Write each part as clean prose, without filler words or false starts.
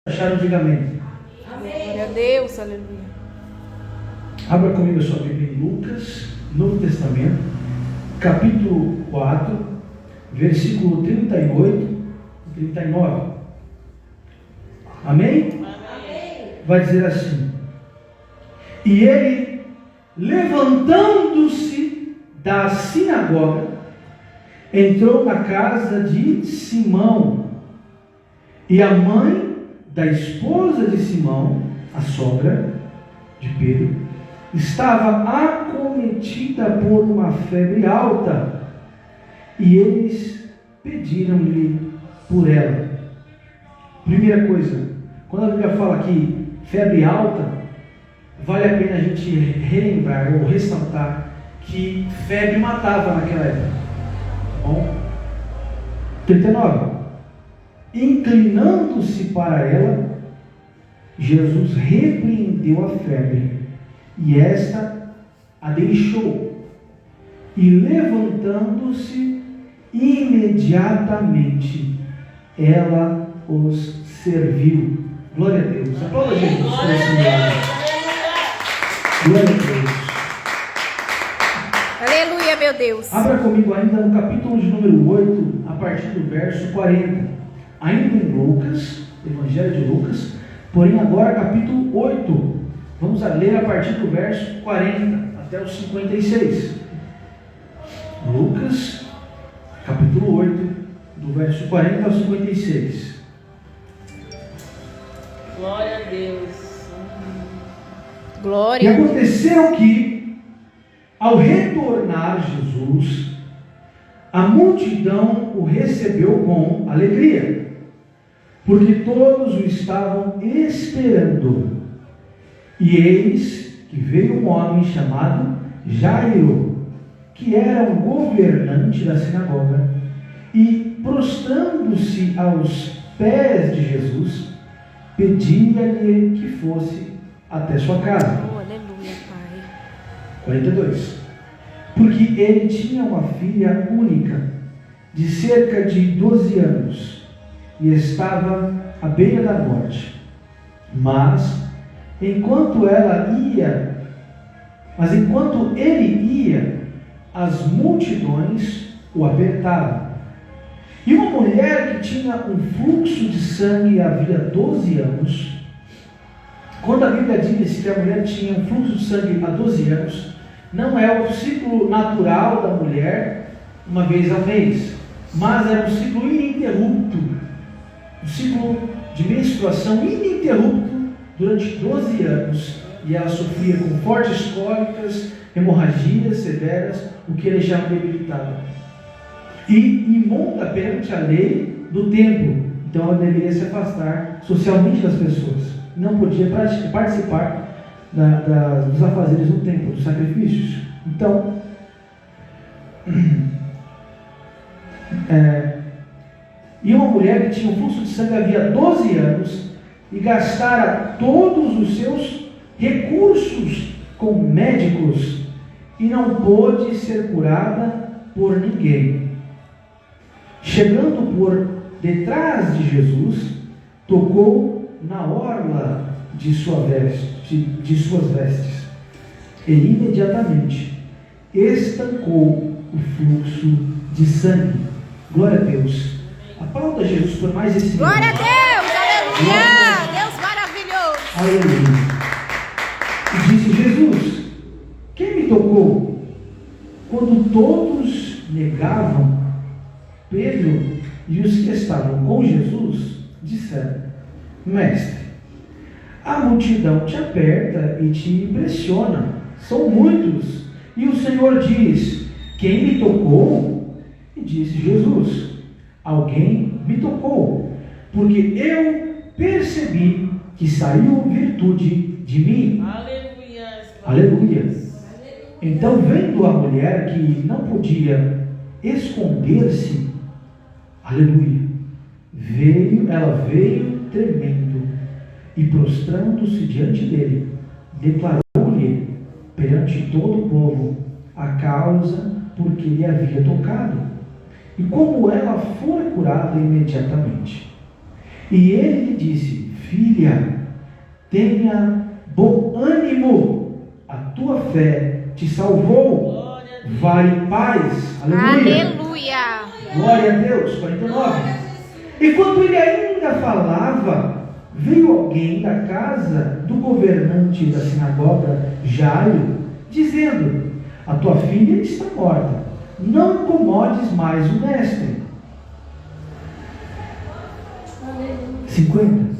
Acharam, diga amém. Glória a Deus, aleluia. Abra comigo a sua Bíblia em Lucas, Novo Testamento, capítulo 4, versículo 38 e 39. Amém? Amém. Vai dizer assim: e ele, levantando-se da sinagoga, entrou na casa de Simão, e a mãe da esposa de Simão, a sogra de Pedro, estava acometida por uma febre alta, e eles pediram-lhe por ela. Primeira coisa, quando a Bíblia fala aqui febre alta, vale a pena a gente relembrar ou ressaltar que febre matava naquela época. Tá bom? 39. Inclinando-se para ela, Jesus repreendeu a febre, e esta a deixou, e levantando-se imediatamente, ela os serviu. Glória a Deus. Aplauda Jesus por esse milagre. Glória a Deus. Aleluia, meu Deus. Abra comigo ainda no capítulo de número 8, a partir do verso 40. Ainda em Lucas, Evangelho de Lucas, porém agora capítulo 8. Vamos ler a partir do verso 40 até o 56. Lucas, capítulo 8, do verso 40 ao 56. Glória a Deus. E Glória. aconteceu que, ao retornar Jesus, a multidão o recebeu com alegria, porque todos o estavam esperando. E eis que veio um homem chamado Jairo, que era um governante da sinagoga, e prostrando-se aos pés de Jesus, pedia-lhe que fosse até sua casa. Oh, aleluia, Pai. 42. Porque ele tinha uma filha única, de cerca de 12 anos, e estava à beira da morte. Mas enquanto ele ia, as multidões o apertavam. E uma mulher que tinha um fluxo de sangue havia 12 anos, quando a Bíblia diz que a mulher tinha um fluxo de sangue há 12 anos, não é o ciclo natural da mulher uma vez ao mês, mas era um ciclo ininterrupto, um ciclo de menstruação ininterrupto durante 12 anos, e ela sofria com fortes cólicas, hemorragias severas, o que a deixava debilitada e imunda perante a lei do templo. Então ela deveria se afastar socialmente das pessoas, não podia participar dos afazeres do templo, dos sacrifícios. Então, e uma mulher que tinha um fluxo de sangue havia 12 anos e gastara todos os seus recursos com médicos e não pôde ser curada por ninguém. Chegando por detrás de Jesus, tocou na orla de suas vestes, e imediatamente estancou o fluxo de sangue. Glória a Deus. Aplauda Jesus por mais esse Glória a milagre. Deus, aleluia. Deus maravilhoso. Aleluia. E disse Jesus: quem me tocou? Quando todos negavam, Pedro e os que estavam com Jesus disseram: mestre, a multidão te aperta e te impressiona, são muitos. E o Senhor diz: quem me tocou? E disse Jesus: alguém me tocou, porque eu percebi que saiu virtude de mim. Aleluia. Aleluia. Então, vendo a mulher que não podia esconder-se, aleluia, ela veio tremendo e prostrando-se diante dele, declarou-lhe perante todo o povo a causa por que lhe havia tocado, e como ela fora curada imediatamente. E ele lhe disse: filha, tenha bom ânimo, a tua fé te salvou. Vai em paz. Aleluia. Aleluia. Glória a Deus. 49. Enquanto ele ainda falava, veio alguém da casa do governante da sinagoga, Jairo, dizendo: a tua filha está morta, não incomodes mais o mestre. 50.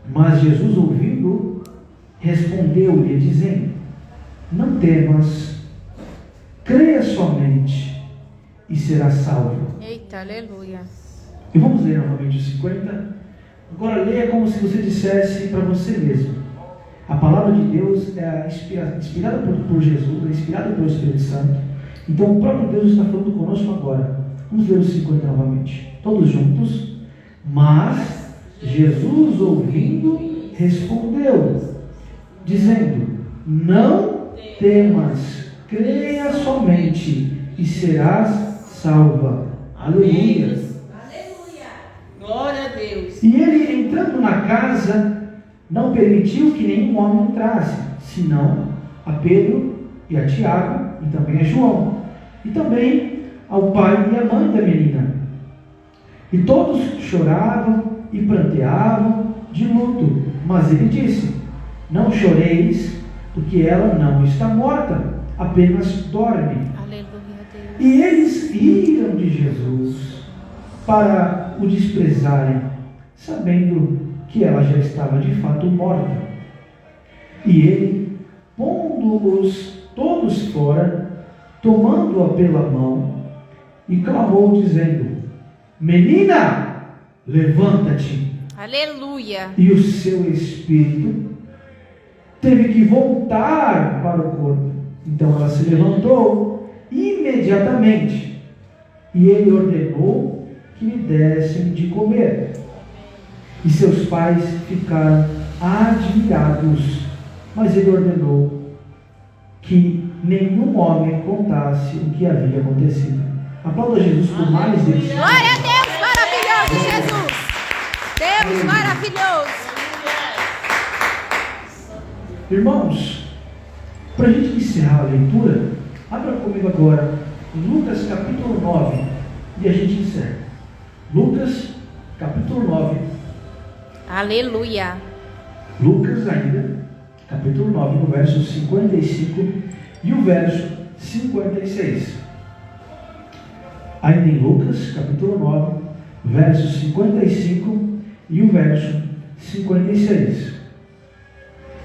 Mas Jesus, ouvindo, respondeu-lhe, dizendo: não temas, creia somente e será salvo. Eita, aleluia. E vamos ler novamente o 50. Agora leia como se você dissesse para você mesmo. A palavra de Deus é inspirada por Jesus, é inspirada pelo Espírito Santo. Então o próprio Deus está falando conosco agora. Vamos ler o 50 novamente, todos juntos. Mas Jesus, ouvindo, respondeu, dizendo: não temas, creia somente e serás salva. Aleluia. Glória a Deus. E ele, entrando na casa, não permitiu que nenhum homem entrasse, senão a Pedro e a Tiago, e também a João, e também ao pai e à mãe da menina. E todos choravam e pranteavam de luto. Mas ele disse: não choreis, porque ela não está morta, apenas dorme. Aleluia, Deus. E eles riram de Jesus para o desprezarem, sabendo que ela já estava de fato morta. E ele, pondo-os todos fora, tomando-a pela mão, e clamou, dizendo: menina, levanta-te. Aleluia. E o seu espírito teve que voltar para o corpo. Então ela se levantou imediatamente, e ele ordenou que lhe dessem de comer. E seus pais ficaram admirados, mas ele ordenou que nenhum homem contasse o que havia acontecido. Aplauda Jesus por mais isso. Glória a Deus, maravilhoso Jesus. Deus maravilhoso. Irmãos, para a gente encerrar a leitura, abra comigo agora Lucas capítulo 9 e a gente encerra. Lucas capítulo 9. Aleluia. Lucas ainda, capítulo 9, no verso 55 e o verso 56. Ainda em Lucas, capítulo 9, verso 55 e o verso 56.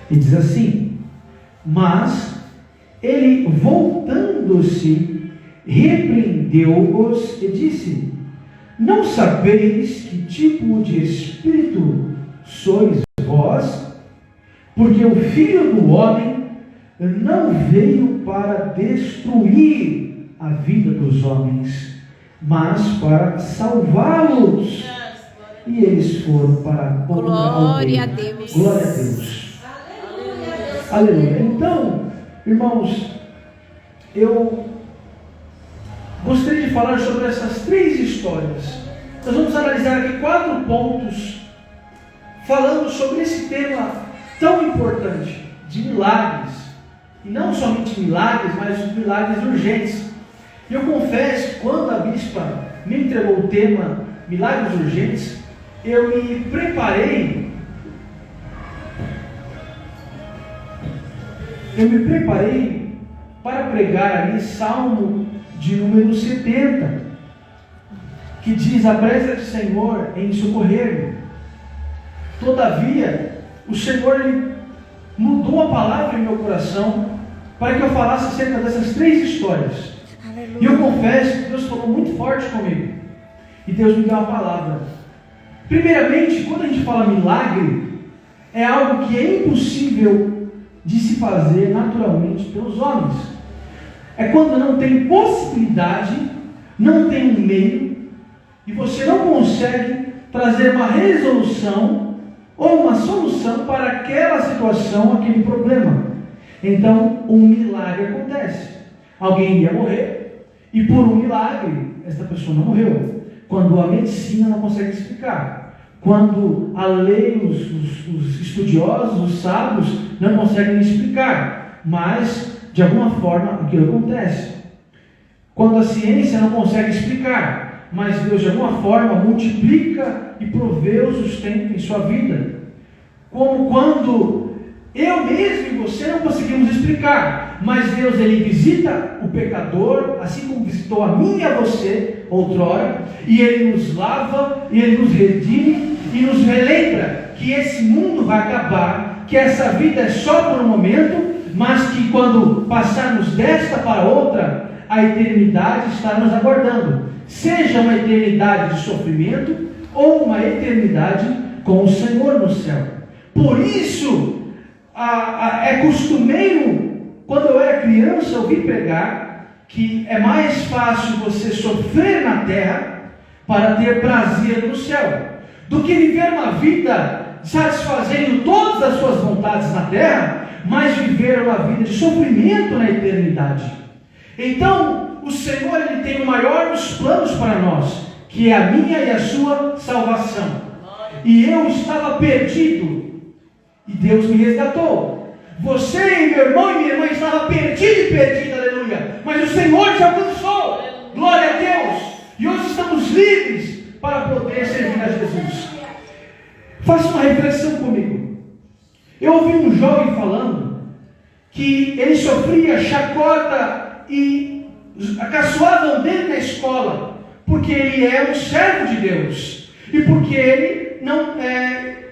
E diz assim: mas ele, voltando-se, repreendeu-os e disse: não sabeis que tipo de espírito sois vós? Porque o Filho do Homem não veio para destruir a vida dos homens, mas para salvá-los. E eles foram para outra aldeia. Glória a Deus. Glória a Deus. Aleluia. Então, irmãos, eu gostaria de falar sobre essas três histórias. Nós vamos analisar aqui 4 pontos, falando sobre esse tema tão importante de milagres. E não somente milagres, mas milagres urgentes. E eu confesso que quando a bispa me entregou o tema milagres urgentes, eu me preparei para pregar ali Salmo de número 70, que diz: apressa-te, Senhor, em socorrer-me. Todavia, o Senhor ele mudou a palavra em meu coração para que eu falasse acerca dessas 3 histórias. Aleluia. E eu confesso que Deus falou muito forte comigo, e Deus me deu uma palavra. Primeiramente, quando a gente fala milagre, é algo que é impossível de se fazer naturalmente pelos homens. É quando não tem possibilidade, não tem um meio, e você não consegue trazer uma resolução ou uma solução para aquela situação, aquele problema. Então, um milagre acontece. Alguém ia morrer, e por um milagre, esta pessoa não morreu. Quando a medicina não consegue explicar. quando a lei, os estudiosos, os sábios, não conseguem explicar, mas de alguma forma aquilo acontece. Quando a ciência não consegue explicar, mas Deus de alguma forma multiplica e provê o sustento em sua vida. Como quando eu mesmo e você não conseguimos explicar, mas Deus ele visita o pecador, assim como visitou a mim e a você outrora, e Ele nos lava, e Ele nos redime, e nos relembra que esse mundo vai acabar, que essa vida é só por um momento, mas que quando passarmos desta para outra, a eternidade está nos aguardando, seja uma eternidade de sofrimento, ou uma eternidade com o Senhor no céu. Por isso, é costumeiro, quando eu era criança, ouvir pregar que é mais fácil você sofrer na terra para ter prazer no céu, do que viver uma vida satisfazendo todas as suas vontades na terra, mas viver uma vida de sofrimento na eternidade. Então, o Senhor ele tem o maior dos planos para nós, que é a minha e a sua salvação. E eu estava perdido, e Deus me resgatou. Você e meu irmão e minha irmã estavam perdido, aleluia. Mas o Senhor te alcançou, glória a Deus. E hoje estamos livres para poder servir a Jesus. Faça uma reflexão comigo. Eu ouvi um jovem falando que ele sofria chacota e caçoavam dele na escola, porque ele é um servo de Deus e porque ele não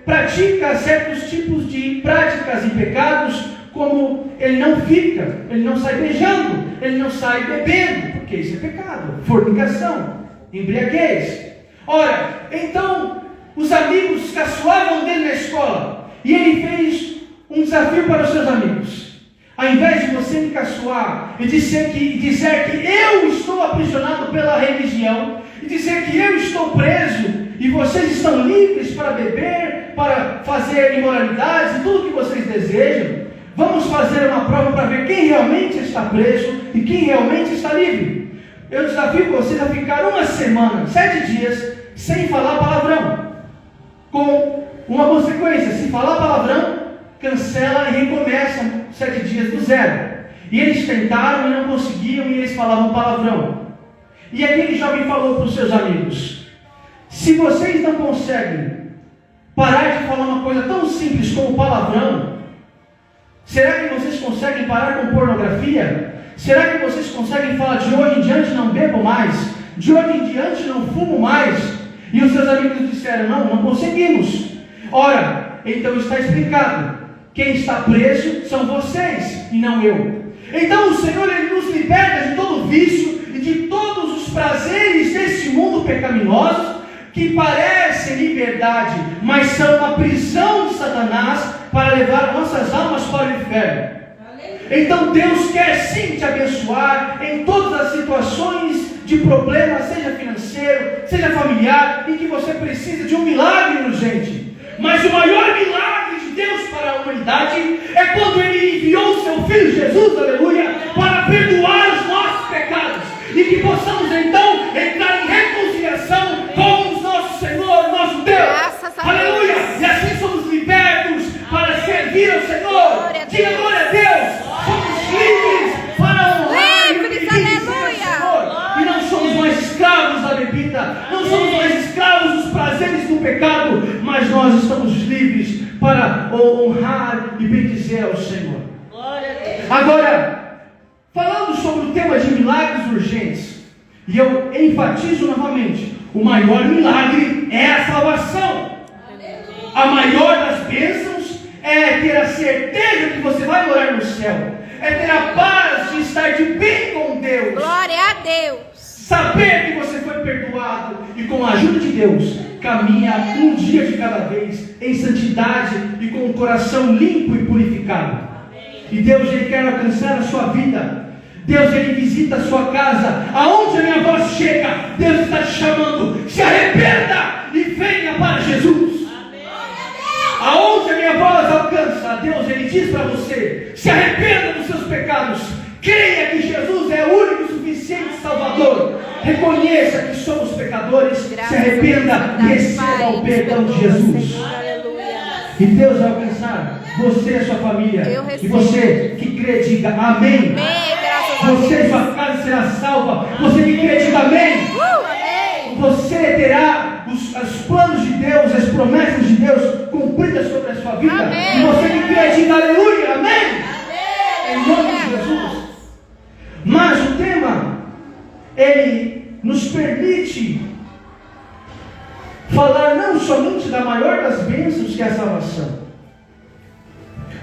pratica certos tipos de práticas e pecados, como ele não fica, ele não sai beijando, ele não sai bebendo, porque isso é pecado, fornicação, embriaguez. Ora, então os amigos caçoavam dele na escola, e ele fez um desafio para os seus amigos. Ao invés de você me caçoar e dizer que eu estou aprisionado pela religião, e dizer que eu estou preso, e vocês estão livres para beber, para fazer imoralidades e tudo o que vocês desejam, vamos fazer uma prova para ver quem realmente está preso e quem realmente está livre. Eu desafio vocês a ficar uma semana, 7 dias, sem falar palavrão, com uma consequência: se falar palavrão, cancela e recomeça 7 dias do zero. E eles tentaram e não conseguiam, e eles falavam palavrão. E aquele jovem falou para os seus amigos: se vocês não conseguem parar de falar uma coisa tão simples como palavrão, será que vocês conseguem parar com pornografia? Será que vocês conseguem falar: de hoje em diante não bebo mais, de hoje em diante não fumo mais? E os seus amigos disseram: não conseguimos. Ora, então está explicado: quem está preso são vocês e não eu. Então o Senhor ele nos liberta de todo vício e de todos os prazeres desse mundo pecaminoso, que parecem liberdade, mas são uma prisão de Satanás para levar nossas almas para o inferno. Então Deus quer sim te abençoar em todas as situações de problema, seja financeiro, seja familiar, em que você precisa de um milagre urgente. Mas o maior milagre de Deus para a humanidade é quando Ele enviou o seu Filho Jesus, aleluia, para perdoar os nossos pecados, e que possamos então entrar em reconciliação com o nosso Senhor, nosso Deus, aleluia, e assim somos libertos para servir ao Senhor. Diga glória a Deus. Somos livres para honrar e servir ao Senhor, e não somos mais escravos da bebida, não somos mais escravos dos prazeres do pecado, mas nós estamos livres para honrar e bendizer ao Senhor. Agora, falando sobre o tema de milagres urgentes, e eu enfatizo novamente: o maior milagre é a salvação. A maior das bênçãos é ter a certeza que você vai morar no céu, é ter a paz de estar de bem com Deus. Glória a Deus. Saber que você foi perdoado e com a ajuda de Deus caminha um dia de cada vez em santidade e com o coração limpo e purificado. E Deus ele quer alcançar a sua vida. Deus ele visita a sua casa. Aonde a minha voz chega, Deus está te chamando: se arrependa e venha para Jesus. Aonde a minha voz alcança, Deus ele diz para você: se arrependa dos seus pecados, creia que Jesus é o único e suficiente Salvador, reconheça que somos pecadores, Graças se arrependa a Deus, e receba Pai, o perdão de perdoa, Jesus. Senhor, aleluia. E Deus vai alcançar você e a sua família. Eu E recebo. você que crê, diga amém. Amém, graças a Você e Deus. sua casa será salva. Você que crê, diga amém. Amém. Você terá os planos de Deus, as promessas de Deus cumpridas sobre a sua vida. Amém. E você que crê, diga aleluia, amém. Amém. Em nome de Jesus. Mas o tema, ele nos permite falar não somente da maior das bênçãos, que é a salvação,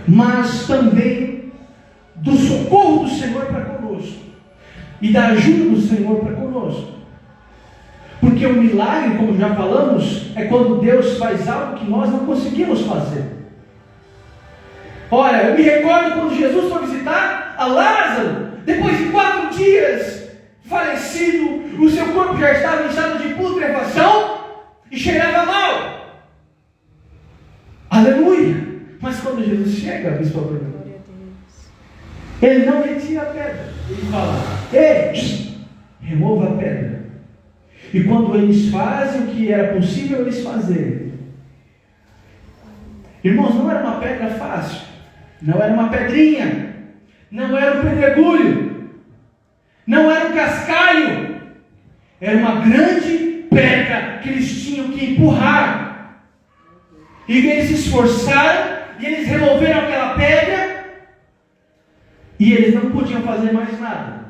mas também do socorro do Senhor para conosco e da ajuda do Senhor para conosco. Porque o milagre, como já falamos, é quando Deus faz algo que nós não conseguimos fazer. Olha, eu me recordo quando Jesus foi visitar a Lázaro, depois de 4 dias falecido, o seu corpo já estava em estado de putrefação e cheirava mal. Aleluia! Mas quando Jesus chega, bispo Bruno, ele não retira a pedra. Ele fala: ei, remova a pedra. E quando eles fazem o que era possível eles fazerem, irmãos, não era uma pedra fácil, não era uma pedrinha, não era um pedregulho, não era um cascalho, era uma grande pedra que eles tinham que empurrar. E eles se esforçaram e eles removeram aquela pedra e eles não podiam fazer mais nada,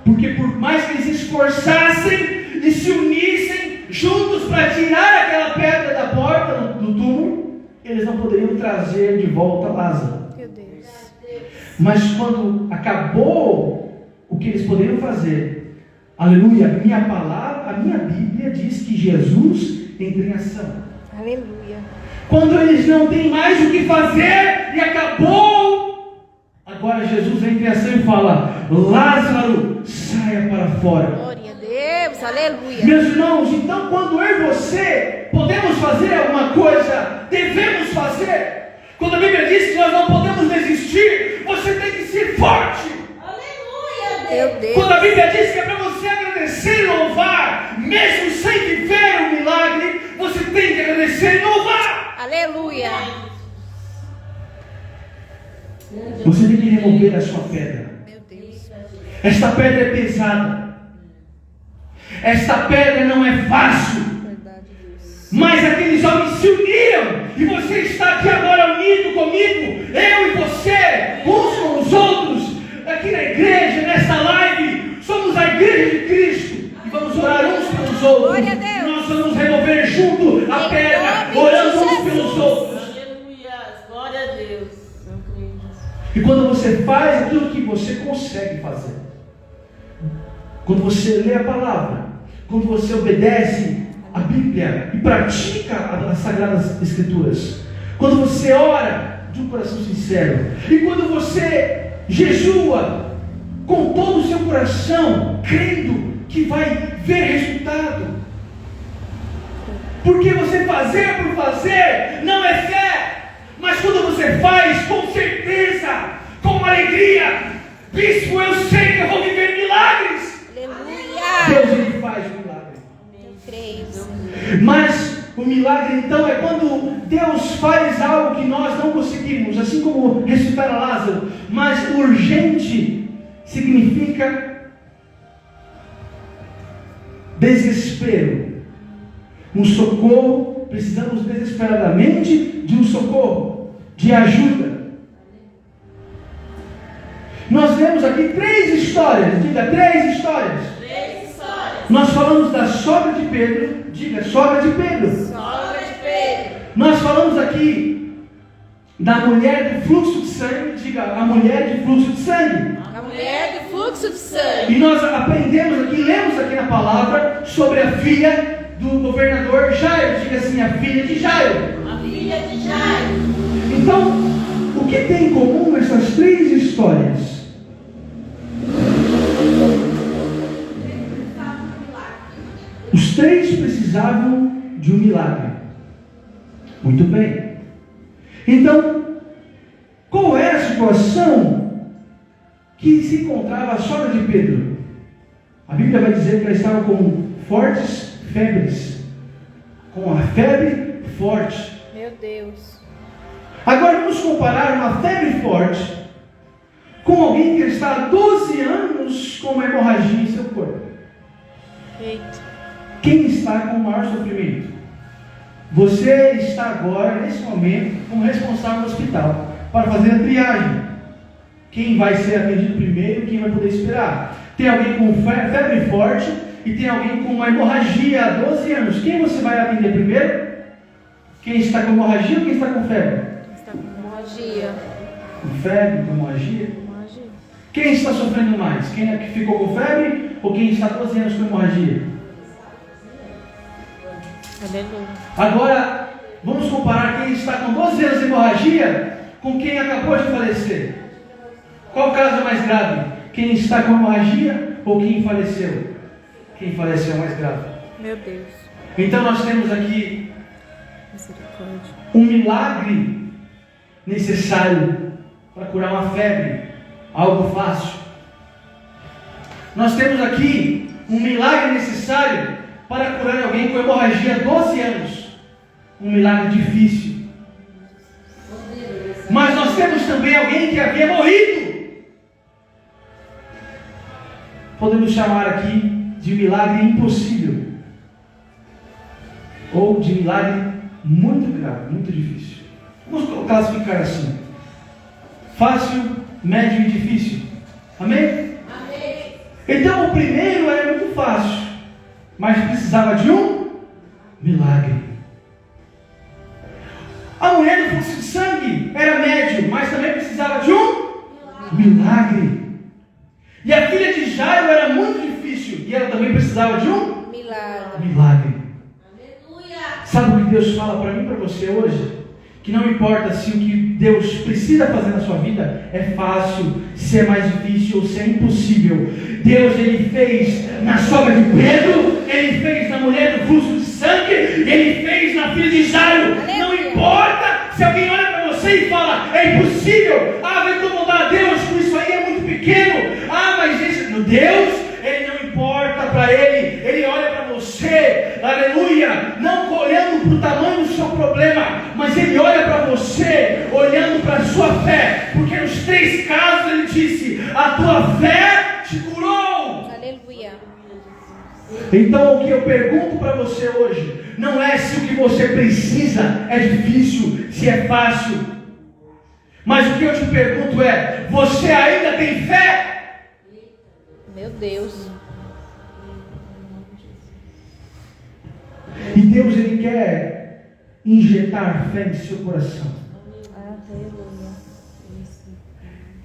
porque por mais que eles se esforçassem e se unissem juntos para tirar aquela pedra da porta do túmulo, eles não poderiam trazer de volta Lázaro. Meu Deus. Mas quando acabou o que eles poderiam fazer, aleluia, minha palavra, a minha Bíblia diz que Jesus entra em ação. Aleluia. Quando eles não têm mais o que fazer e acabou, agora Jesus entra em ação e fala: Lázaro, saia para fora. Glória a Deus, aleluia. Meus irmãos, então quando eu e você podemos fazer alguma coisa, devemos fazer. Quando a Bíblia diz que nós não podemos desistir, você tem que ser forte. Aleluia, Meu Deus. Quando a Bíblia diz que é para você agradecer e louvar, mesmo sem viver o milagre, você tem que agradecer e louvar. Aleluia. Você tem que remover a sua pedra. Meu Deus. Esta pedra é pesada. Esta pedra não é fácil. Verdade, Deus. Mas aqueles homens se uniram. E você está aqui agora unido comigo. Eu e você, uns com os outros. Aqui na igreja, nesta live. Somos a igreja de Cristo. E vamos orar uns pelos outros. Glória a Deus. Nós vamos remover junto a Em pedra. nome de Orando uns Jesus. pelos outros. aleluia, glória a Deus. Eu creio nisso. E quando você faz aquilo que você consegue fazer, quando você lê a palavra, quando você obedece a Bíblia e pratica as Sagradas Escrituras, quando você ora de um coração sincero, e quando você jejua com todo o seu coração, crendo que vai ver resultado, porque você fazer por fazer não é fé, mas quando você faz com certeza, com alegria, bispo, eu sei que eu vou viver milagres. Aleluia. Deus, ele faz o milagre. Eu creio, Senhor. Mas o milagre então é quando Deus faz algo que nós não conseguimos, assim como ressuscitar a Lázaro. Mas urgente significa desespero, um socorro. Precisamos desesperadamente de um socorro, de ajuda. Nós vemos aqui 3 histórias. Diga, 3 histórias. 3 histórias. Nós falamos da sogra de Pedro. Diga, sogra de Pedro. Sogra de Pedro. Nós falamos aqui da mulher do fluxo de sangue. Diga, a mulher de fluxo de sangue. A mulher do fluxo de sangue. E nós aprendemos aqui, lemos aqui na palavra sobre a filha do governador Jairo. Diga assim, a filha de Jairo. A filha de Jairo. Então, o que tem em comum essas 3 histórias? Os 3 precisavam de um milagre. Muito bem. Então, qual era a situação que se encontrava a sogra de Pedro? A Bíblia vai dizer que ela estava com fortes febres, com a febre forte. Meu Deus. Agora vamos comparar uma febre forte com alguém que está há 12 anos com uma hemorragia em seu corpo. Eita. Quem está com o maior sofrimento? Você está agora, nesse momento, como responsável do hospital para fazer a triagem. Quem vai ser atendido primeiro, quem vai poder esperar. Tem alguém com febre forte e tem alguém com uma hemorragia há 12 anos. Quem você vai atender primeiro? Quem está com hemorragia ou quem está com febre? Está com hemorragia. Com febre, com hemorragia? Quem está sofrendo mais? Quem é que ficou com febre ou quem está há 12 anos com hemorragia? Aleluia. Agora, vamos comparar quem está com 12 anos de hemorragia com quem acabou de falecer. Qual caso é mais grave? Quem está com hemorragia ou quem faleceu? Quem faleceu é mais grave. Meu Deus. Então nós temos aqui Misericórdia. um milagre necessário para curar uma febre, algo fácil. Nós temos aqui um milagre necessário para curar alguém com hemorragia há 12 anos, um milagre difícil. Mas nós temos também alguém que havia morrido. Podemos chamar aqui de milagre impossível, ou de milagre muito grave, muito difícil. Vamos classificar assim: fácil, médio e difícil. Amém? Amém. Então o primeiro era muito fácil, mas precisava de um milagre. A mulher do fluxo de sangue era médio, mas também precisava de um milagre. E a filha de Jairo era muito difícil, e ela também precisava de um milagre. Aleluia. Sabe o que Deus fala para mim e para você hoje? Que não importa se o que Deus precisa fazer na sua vida é fácil, se é mais difícil ou se é impossível. Deus, Ele fez na sogra de Pedro, Ele fez na mulher do fluxo de sangue, Ele fez na filha de Jairo. Não importa se alguém olha para você e fala, é impossível, vai incomodar a Deus, com isso aí é muito pequeno, mas esse, Deus, Ele não importa para Ele olha para você, aleluia, não olhando para o tamanho do seu problema, mas Ele olha para você, olhando para a sua fé, porque nos 3 casos Ele disse, a tua fé te curou. Aleluia. Então o que eu pergunto para você hoje, não é se o que você precisa é difícil, se é fácil, mas o que eu te pergunto é, você ainda tem fé? Meu Deus. E Deus, Ele quer injetar fé em seu coração. Aleluia.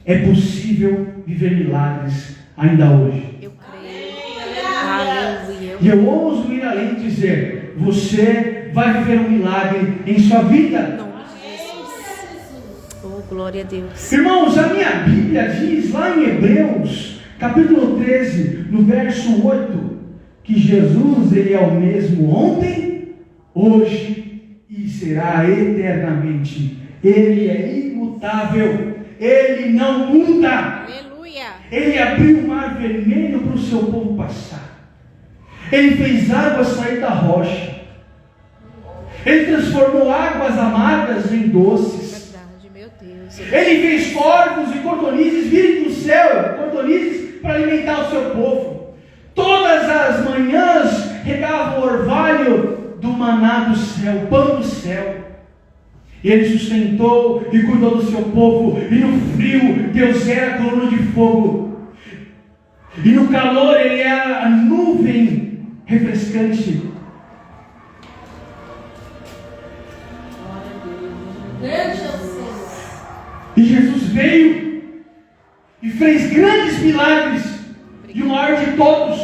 É possível viver milagres ainda hoje. Eu creio. Aleluia. E eu ouso ir além e dizer, você vai viver um milagre em sua vida. Em nome de Jesus. Oh, glória a Deus. Irmãos, a minha Bíblia diz lá em Hebreus, capítulo 13, no verso 8, que Jesus, Ele é o mesmo ontem, hoje e será eternamente. Ele é imutável, Ele não muda. Aleluia. Ele abriu o mar vermelho para o seu povo passar. Ele fez água sair da rocha. Ele transformou águas amargas em doces. Verdade, meu Deus. Ele fez corvos e cordonizes virem do céu, cordonizes para alimentar o seu povo. Todas as manhãs regava o orvalho do maná do céu, o pão do céu. E Ele sustentou e cuidou do seu povo. E no frio, Deus era a coluna de fogo. E no calor, Ele era a nuvem refrescante. Grande é o Senhor. E Jesus veio e fez grandes milagres. E o maior de todos,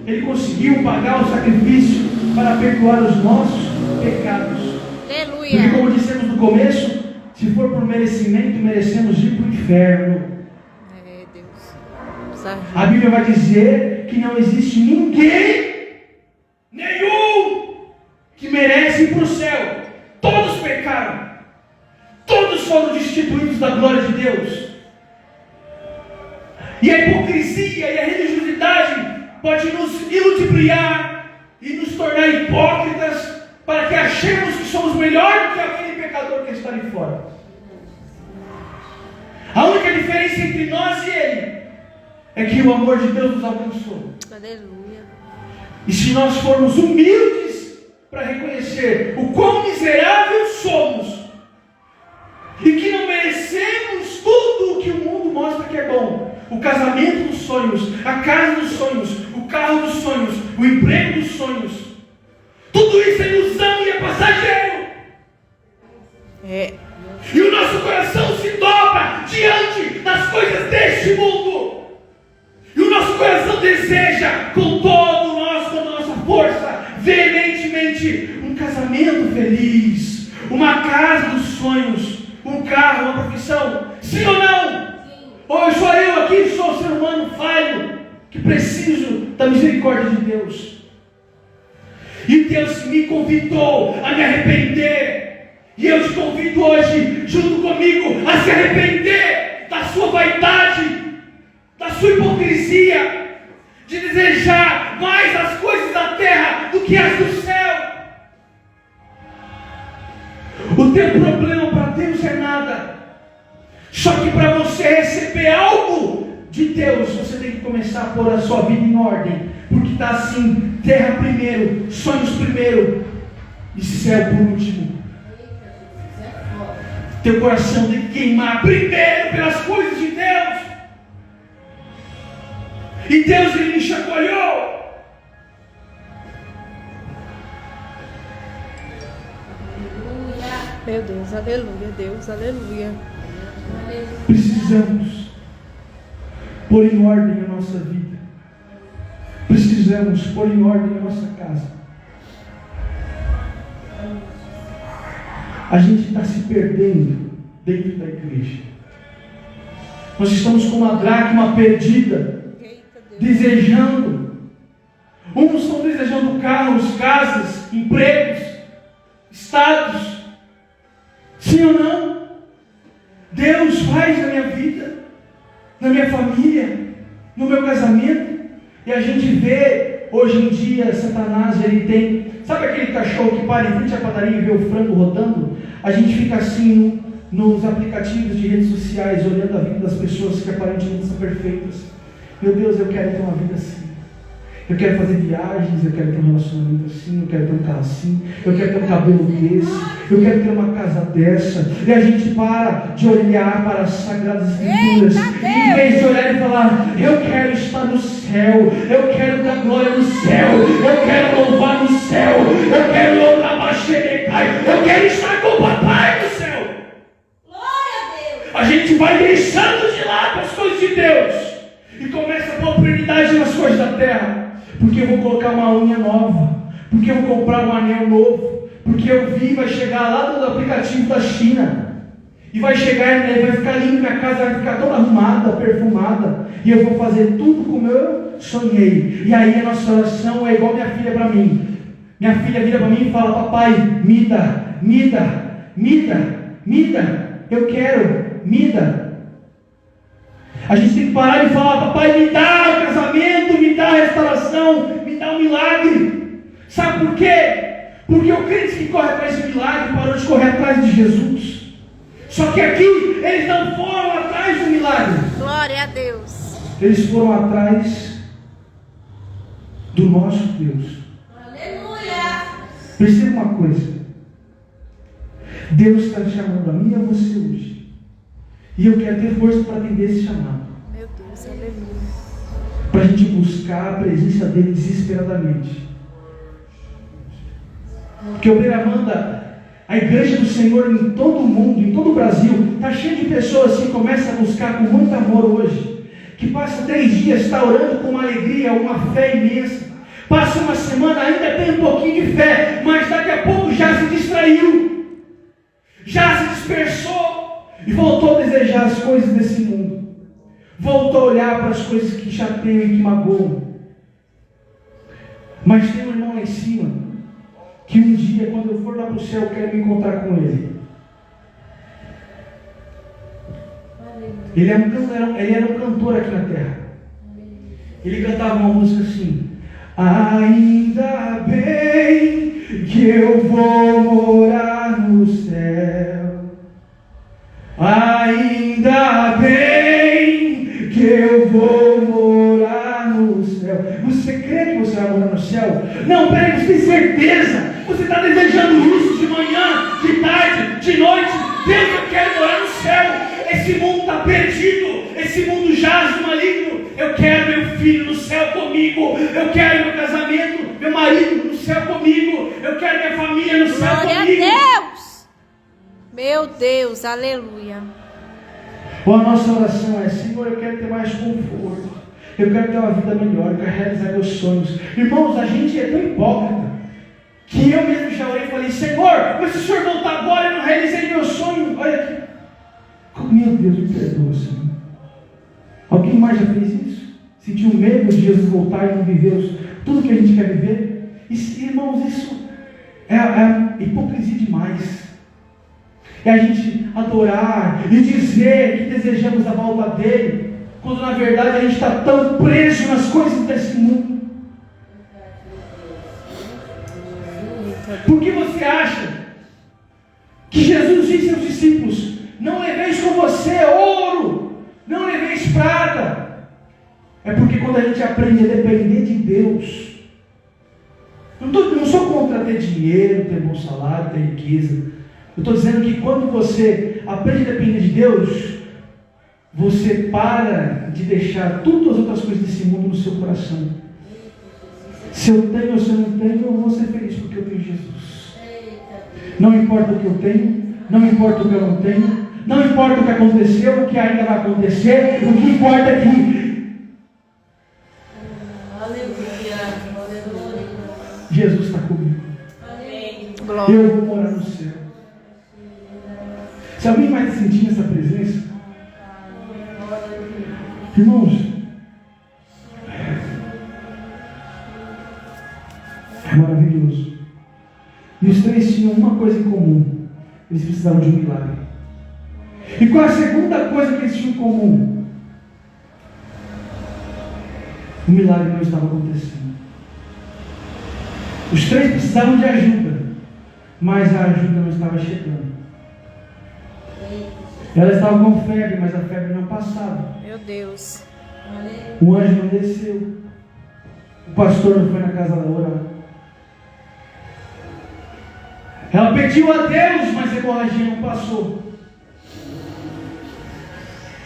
Ele conseguiu pagar o sacrifício para perdoar os nossos pecados. Aleluia. Porque, como dissemos no começo, se for por merecimento, merecemos ir para o inferno. É, Deus. Nos ajuda. A Bíblia vai dizer que não existe ninguém, nenhum, que merece ir para o céu. Todos pecaram. Todos foram destituídos da glória de Deus. E a hipocrisia e a religiosidade pode nos iludibriar e nos tornar hipócritas para que achemos que somos melhor do que aquele pecador que está ali fora. A única diferença entre nós e ele é que o amor de Deus nos alcançou. Aleluia. E se nós formos humildes para reconhecer o quão miserável somos e que não merecemos tudo o que o mundo mostra que é bom, o casamento dos sonhos, a casa dos sonhos, o carro dos sonhos, o emprego dos sonhos, tudo isso é ilusão e é passageiro. E o nosso coração se dobra diante das coisas deste mundo. E o nosso coração deseja com toda a nossa força, veementemente, um casamento feliz, uma casa dos sonhos, um carro, uma profissão. Sim ou não? Sim. Ou sou eu aqui, sou um ser humano falho, que preciso da misericórdia de Deus. E Deus me convidou a me arrepender. E eu te convido hoje, junto comigo, a se arrepender da sua vaidade, da sua hipocrisia, de desejar mais as coisas da terra do que as do céu. O teu problema para Deus é nada. Só que para você receber algo de Deus, você tem que começar a pôr a sua vida em ordem. Porque está assim, terra primeiro, sonhos primeiro e céu por último. Teu coração tem que queimar primeiro pelas coisas de Deus. E Deus, Ele me chacoalhou. Meu Deus, aleluia, Deus, aleluia. Precisamos pôr em ordem a nossa vida. Precisamos pôr em ordem a nossa casa. A gente está se perdendo dentro da igreja. Nós estamos com uma dracma perdida, desejando. Uns estão desejando carros, casas, empregos, estados. Sim ou não? Deus faz na minha vida, na minha família, no meu casamento. E a gente vê, hoje em dia, Satanás, ele tem... Sabe aquele cachorro que para em frente à padaria e vê o frango rodando? A gente fica assim nos aplicativos de redes sociais, olhando a vida das pessoas que aparentemente são perfeitas. Meu Deus, eu quero ter uma vida assim. Eu quero fazer viagens, eu quero ter um relacionamento assim, eu quero ter um carro assim, eu quero ter um cabelo desse, eu quero ter uma casa dessa. E a gente para de olhar para as Sagradas Escrituras, e em vez de olhar e falar, eu quero estar no céu, eu quero dar glória no céu, eu quero louvar no céu, eu quero louvar Baxerecai, eu quero estar com o papai no céu. Glória a Deus. A gente vai deixando de lado as coisas de Deus e começa a pôr prioridade nas coisas da terra. Porque eu vou colocar uma unha nova, porque eu vou comprar um anel novo, porque eu vi, vai chegar lá do aplicativo da China, e vai chegar, né, vai ficar lindo, minha casa vai ficar toda arrumada, perfumada, e eu vou fazer tudo como eu sonhei. E aí a nossa oração é igual minha filha para mim. Minha filha vira para mim e fala, papai, me dá, eu quero, me dá. A gente tem que parar de falar, papai, me dá o casamento, me dá a restauração, me dá o milagre. Sabe por quê? Porque o crente que corre atrás de milagre parou de correr atrás de Jesus. Só que aqui, eles não foram atrás do milagre. Glória a Deus. Eles foram atrás do nosso Deus. Aleluia. Perceba uma coisa. Deus está chamando a mim e a você hoje. E eu quero ter força para atender esse chamado. Meu Deus, aleluia. Para a gente buscar a presença dele desesperadamente. Porque Obreira Amanda, a igreja do Senhor em todo o mundo, em todo o Brasil, está cheia de pessoas que começam a buscar com muito amor hoje. Que passa 3 dias, está orando com uma alegria, uma fé imensa. Passa uma semana, ainda tem um pouquinho de fé, mas daqui a pouco já se distraiu. Já se dispersou. E voltou a desejar as coisas desse mundo. Voltou a olhar para as coisas que chateiam e que magoam. Mas tem um irmão lá em cima, que um dia, quando eu for lá para o céu, eu quero me encontrar com ele. Ele era um cantor aqui na terra. ele cantava uma música assim: ainda bem que eu vou morar no céu, ainda bem que eu vou morar no céu. Você crê que você vai morar no céu? Não, peraí, você tem certeza? Você está desejando isso de manhã, de tarde, de noite? Deus, eu quero morar no céu. Esse mundo está perdido, esse mundo jaz no maligno. Eu quero meu filho no céu comigo, eu quero meu casamento, meu marido no céu comigo, eu quero minha família no céu Glória comigo. a Deus! Meu Deus, aleluia. Ou a nossa oração é: Senhor, eu quero ter mais conforto, eu quero ter uma vida melhor, eu quero realizar meus sonhos. Irmãos, a gente é tão hipócrita que eu mesmo já orei e falei: Senhor, mas se o Senhor voltar agora, eu não realizei meu sonho. Olha aqui. Meu Deus, me perdoa, Senhor. Alguém mais já fez isso? Sentiu medo de Jesus voltar e não viver tudo que a gente quer viver? Irmãos, isso é hipocrisia demais. É a gente adorar e dizer que desejamos a volta dele, quando na verdade a gente está tão preso nas coisas desse mundo. Por que você acha que Jesus disse aos discípulos: não leveis com você ouro, não leveis prata? É porque quando a gente aprende a depender de Deus, não sou contra ter dinheiro, ter bom salário, ter riqueza. Eu estou dizendo que quando você aprende a depender de Deus, você para de deixar todas as outras coisas desse mundo no seu coração. Se eu tenho ou se eu não tenho, eu vou ser feliz porque eu tenho Jesus. Não importa o que eu tenho, não importa o que eu não tenho, não importa o que aconteceu, o que ainda vai acontecer, o que importa é que Jesus está comigo. Eu vou morar no céu. Se alguém vai sentir essa presença, irmãos, é maravilhoso. E os três tinham uma coisa em comum: eles precisavam de um milagre. E qual é a segunda coisa que eles tinham em comum? O milagre não estava acontecendo. Os três precisavam de ajuda, mas a ajuda não estava chegando. Ela estava com febre, mas a febre não passava. Meu Deus. O anjo não desceu. O pastor não foi na casa da orar. Ela pediu a Deus, mas a hemorragia não passou.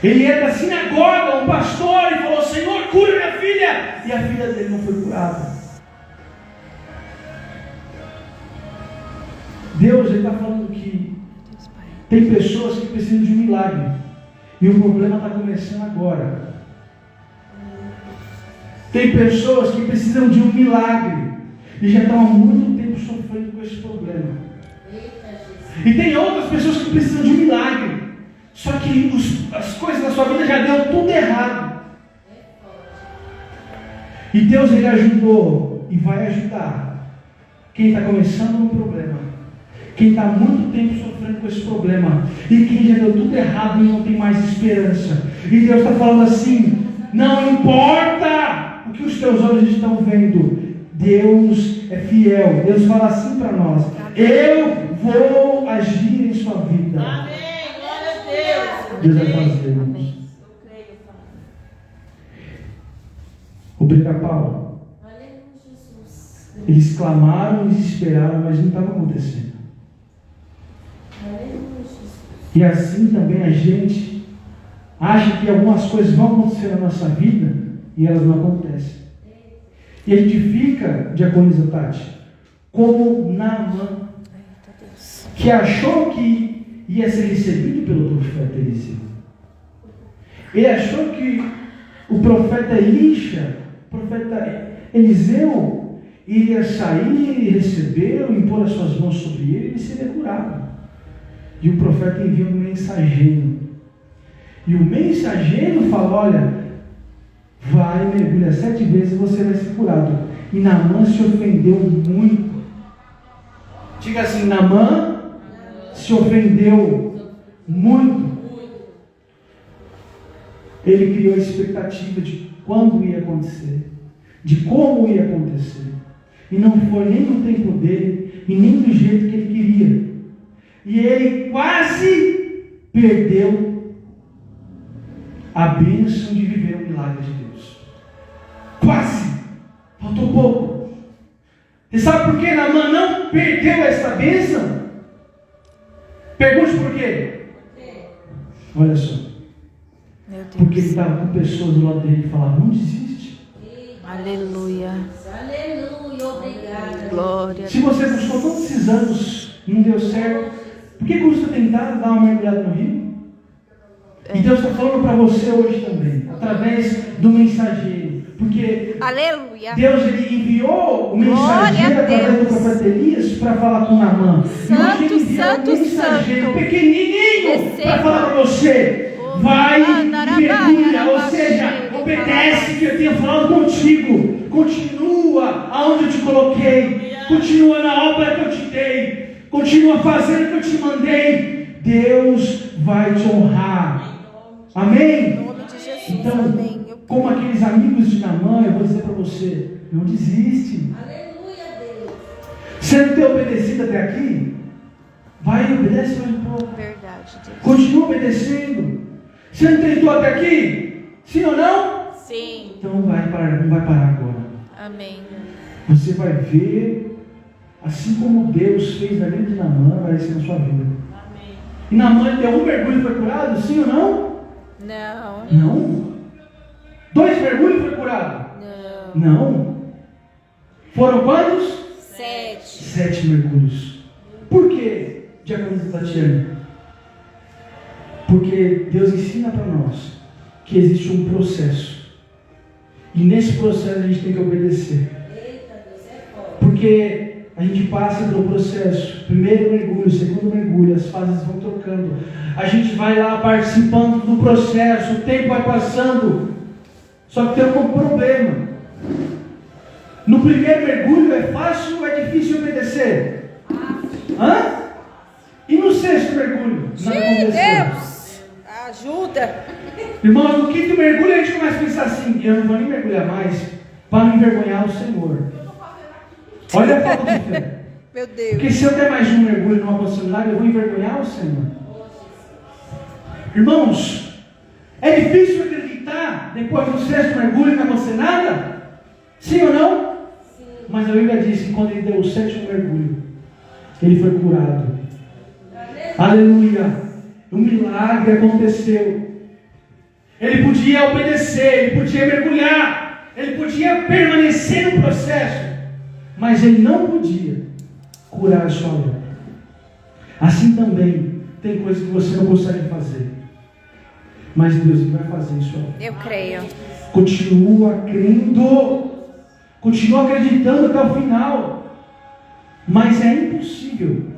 Ele ia da sinagoga, um pastor, e falou: Senhor, cura minha filha. E a filha dele não foi curada. Deus está falando que tem pessoas que precisam de um milagre. E o problema está começando agora. Tem pessoas que precisam de um milagre e já estão há muito tempo sofrendo com esse problema. E tem outras pessoas que precisam de um milagre, só que as coisas da sua vida já deu tudo errado. E Deus, Ele ajudou e vai ajudar quem está começando um problema, quem está há muito tempo sofrendo com esse problema, e quem já deu tudo errado e não tem mais esperança. E Deus está falando assim: não importa o que os teus olhos estão vendo, Deus é fiel. Deus fala assim para nós: eu vou agir em sua vida. Amém, glória a Deus. Deus vai fazer, irmãos. O pica-pau, eles clamaram, eles esperaram, mas não estava acontecendo. E assim também a gente acha que algumas coisas vão acontecer na nossa vida e elas não acontecem. E a gente fica, diaconisa Tati, como Naamã, que achou que ia ser recebido pelo profeta Eliseu. Ele achou que o profeta Elisha, o profeta Eliseu, iria sair e recebê-lo, impor as suas mãos sobre ele e ele seria curado. E o profeta envia um mensageiro. E o mensageiro fala: olha, vai, mergulha 7 vezes e você vai ser curado. E Naamã se ofendeu muito. Diga assim: Naamã se ofendeu muito. Ele criou a expectativa de quando ia acontecer, de como ia acontecer. E não foi nem no tempo dele, e nem do jeito que ele queria. E ele quase perdeu a bênção de viver o milagre de Deus. Quase! Faltou pouco. E sabe por que Naamã não perdeu essa bênção? Pergunte por quê? Olha só. Meu Deus. Porque ele estava com pessoas do lado dele que falavam, não desiste. Aleluia. Aleluia, obrigada. Glória. Se você buscou todos esses anos e não deu certo, por que custa tentar dar uma mergulhada no rio? E Deus está falando para você hoje também, através do mensageiro. Porque Aleluia. Deus ele enviou o mensageiro através do profeta Elias para falar com Naamã. E hoje ele enviou Santo, um mensageiro santo. pequenininho para Receba. falar para você. Vai e mergulha, ou seja, obedece que eu tenho falado contigo. Continua aonde eu te coloquei. Continua na obra que eu te dei. Continua fazendo o que eu te mandei. Deus vai te honrar. Amém? Em nome de Jesus. Então, Amém. como aqueles amigos de Naamã, eu vou dizer para você, não desiste. Aleluia, Deus. Você não tem obedecido até aqui? Vai e obedece mais um pouco. Verdade, Deus. Continua obedecendo. Você não tentou até aqui? Sim ou não? Sim. Então não vai parar agora. Amém. Você vai ver, assim como Deus fez na vida de Naamã, vai ser na sua vida. Amém. E Naamã deu um mergulho e foi curado? Sim ou não? Não. Não. 2 mergulhos e foi curado? Não. Não. Foram quantos? 7. 7 mergulhos. Por quê, diaconisa Tatiana? Porque Deus ensina para nós que existe um processo. E nesse processo a gente tem que obedecer. Eita, Deus é forte. Porque a gente passa pelo processo. Primeiro mergulho, segundo mergulho, as fases vão trocando. A gente vai lá participando do processo, o tempo vai passando. Só que tem um problema. No primeiro mergulho é fácil ou é difícil obedecer? Hã? E no 6º mergulho? Nada aconteceu. Deus. Ajuda. Irmãos, no 5º mergulho a gente começa a pensar assim, eu não vou nem mergulhar mais para não envergonhar o Senhor. Olha a falta de fé. Meu Deus. Porque se eu der mais um mergulho e não acontecer milagre, eu vou envergonhar o Senhor. Irmãos, é difícil acreditar depois do 6º mergulho não acontecer nada? Sim ou não? Sim. Mas a Bíblia diz que quando ele deu o 7º mergulho, ele foi curado. Aleluia! Um milagre aconteceu. Ele podia obedecer, ele podia mergulhar, ele podia permanecer no processo, mas ele não podia curar a sua lepra. Assim também tem coisas que você não consegue fazer, mas Deus vai fazer em sua vida. Eu creio. Continua crendo, continua acreditando até o final, mas é impossível.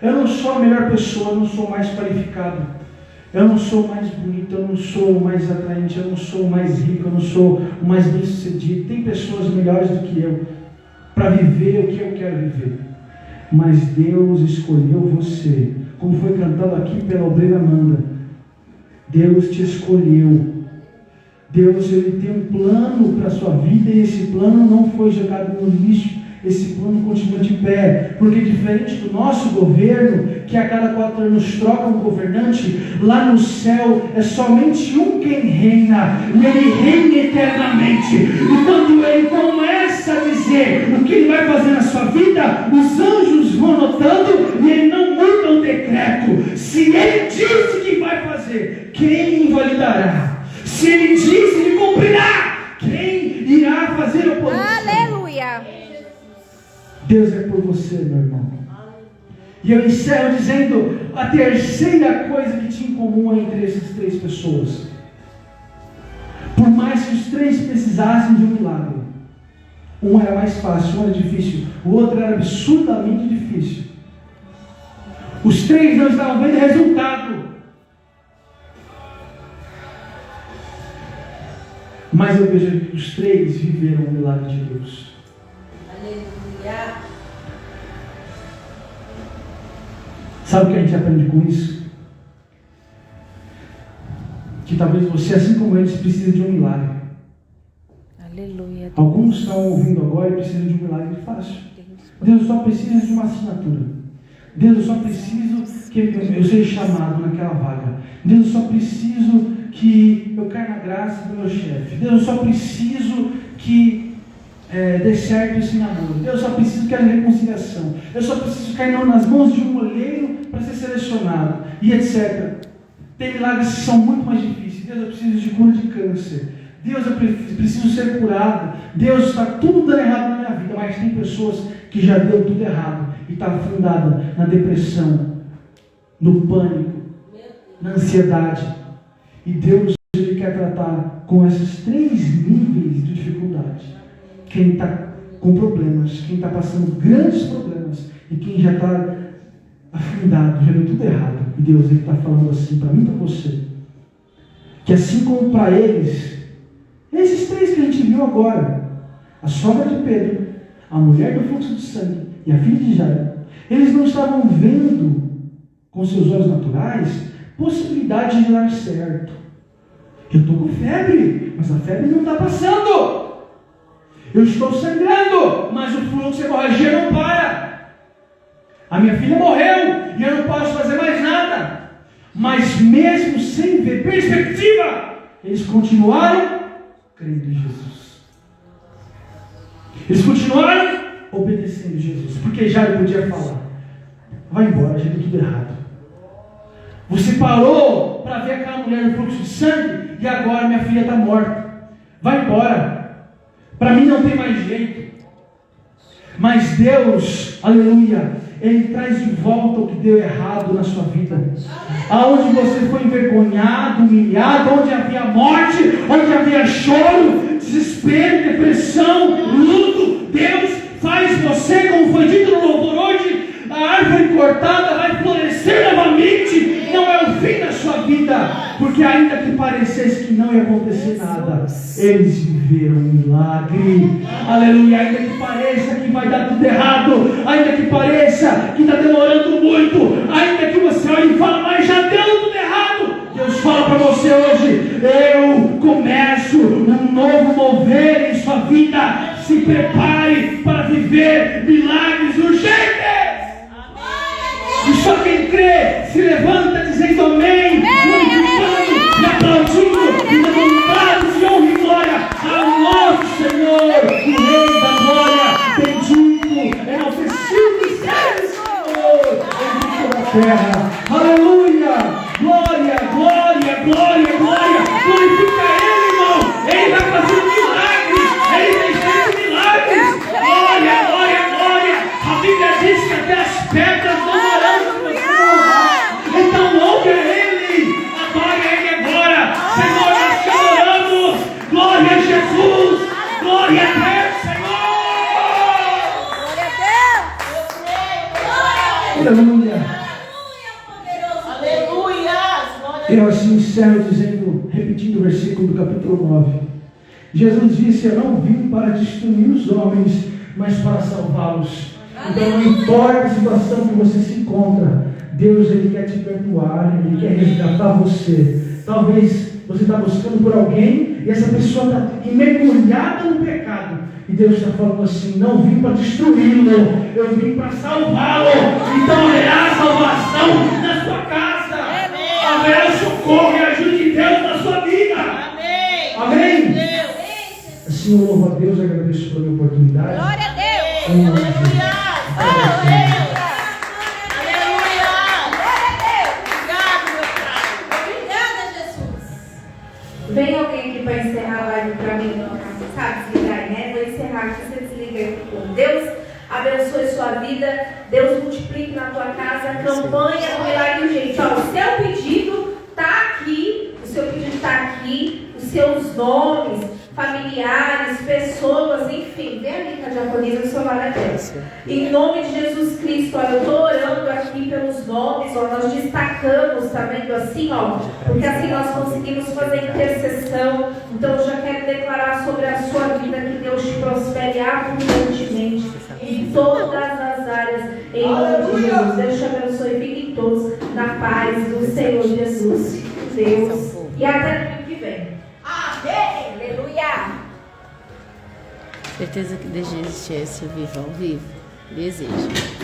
Eu não sou a melhor pessoa, eu não sou mais qualificado, eu não sou mais bonito, eu não sou mais atraente, eu não sou mais rico, eu não sou o mais bem sucedido. Tem pessoas melhores do que eu para viver o que eu quero viver, mas Deus escolheu você, como foi cantado aqui pela obreira Amanda. Deus te escolheu. Deus ele tem um plano para a sua vida e esse plano não foi jogado no lixo. Esse plano continua de pé, porque diferente do nosso governo, que a cada 4 anos troca um governante, lá no céu é somente um quem reina, e ele reina eternamente. E quando ele começa a dizer o que ele vai fazer na sua vida, os anjos vão notando e ele não muda o decreto. Se ele disse que vai fazer, quem invalidará? Se ele disse, ele cumprirá. Quem irá fazer oposição? Aleluia. Deus é por você, meu irmão. E eu encerro dizendo a terceira coisa que tinha em comum entre essas 3 pessoas. Por mais que os 3 precisassem de um milagre, um era mais fácil, um era difícil, o outro era absurdamente difícil. Os 3 não estavam vendo resultado. Mas eu vejo que os 3 viveram o milagre de Deus. Aleluia. Sabe o que a gente aprende com isso? Que talvez você, assim como eles, precise de um milagre. Alguns estão ouvindo agora e precisam de um milagre fácil. Deus, eu só preciso de uma assinatura. Deus, eu só preciso que eu seja chamado naquela vaga. Deus, eu só preciso que eu caia na graça do meu chefe. Deus, eu só preciso que dê certo esse namoro. Deus, eu só preciso que haja reconciliação. Eu só preciso cair nas mãos de um olheiro para ser selecionado. E etc. Tem milagres que são muito mais difíceis. Deus, eu preciso de cura de câncer. Deus, eu preciso ser curado. Deus, está tudo dando errado na minha vida. Mas tem pessoas que já deu tudo errado e está afundada na depressão, no pânico, na ansiedade. E Deus, Ele quer tratar com esses 3 níveis de dificuldade. Quem está com problemas, quem está passando grandes problemas e quem já está afundado, já deu tudo errado. E Deus, Ele está falando assim para mim e para você, que assim como para eles, esses 3 que a gente viu agora, a sogra de Pedro, a mulher do fluxo de sangue e a filha de Jairo, eles não estavam vendo com seus olhos naturais possibilidade de dar certo. Eu estou com febre, mas a febre não está passando. Eu estou sangrando, mas o fluxo de hemorragia não para. A minha filha morreu e eu não posso fazer mais nada. Mas mesmo sem ver perspectiva, eles continuaram crendo em Jesus. Eles continuaram obedecendo Jesus, porque já ele podia falar: vai embora, já deu tudo errado. Você parou para ver aquela mulher no fluxo de sangue e agora minha filha está morta. Vai embora. Para mim não tem mais jeito. Mas Deus, aleluia, Ele traz de volta o que deu errado na sua vida. Aonde você foi envergonhado, humilhado, onde havia morte, onde havia choro, desespero, depressão, luto, Deus faz você, como foi dito no louvor hoje, a árvore cortada vai florescer novamente. Não é o fim da sua vida, porque ainda que parecesse que não ia acontecer nada, eles viveram um milagre. Aleluia. Ainda que pareça que vai dar tudo errado, ainda que pareça que está demorando muito, ainda que você olhe e fala: mas já deu tudo errado, Deus fala para você hoje: eu começo um novo mover em sua vida. Se prepare para viver milagres urgentes. E só quem crê se levanta dizendo amém, glorificando e aplaudindo e dando dados de honra e glória ao nosso Senhor, o Rei da glória, bendito, enaltecido e sério, Senhor, em toda a terra. Aleluia, glória, glória, glória, glória. Glorifica Ele, irmão. Ele vai fazer milagres, Ele tem feito milagres. Glória, glória, glória. A Bíblia diz que até as pedras não orando. Então louve a Ele, adore a Ele agora. Senhor, nós te adoramos. Glória a Jesus, glória a Deus, Senhor. Aleluia. Eu assim encerro dizendo, repetindo o versículo do capítulo 9. Jesus disse: eu não vim para destruir os homens, mas para salvá-los. Então não importa a situação que você se encontra, Deus, Ele quer te perdoar, Ele quer resgatar você. Talvez você está buscando por alguém e essa pessoa está mergulhada no pecado. E Deus está falando assim: não vim para destruí-lo, eu vim para salvá-lo. Então haverá salvação na sua casa. Haverá socorro e ajuda de Deus na sua vida. Amém. Assim eu louvo a Deus e agradeço pela minha oportunidade. Glória a Deus. Aleluia. Vem alguém aqui para encerrar a live para mim, sabe? Desligar aí, né? Vou encerrar aqui, você desliga aí. Deus abençoe sua vida, Deus multiplique na tua casa, campanha do milagre urgente. Ó, o seu pedido está aqui, os seus nomes, familiares, pessoas, enfim. Vem ali com a diaconisa do seu lado aqui. Em nome de Jesus Cristo, olha, eu estou orando aqui pelos nomes, ó, nós destacamos, tá vendo assim, ó, porque assim nós conseguimos fazer intercessão. Então eu já quero declarar sobre a sua vida que Deus te prospere abundantemente em todas as áreas, em nome de Jesus. Deus te abençoe e fiquem todos na paz do Senhor Jesus. Deus. E até domingo que vem. Amém. Aleluia. Certeza que deseja assistir ao vivo? Desejo.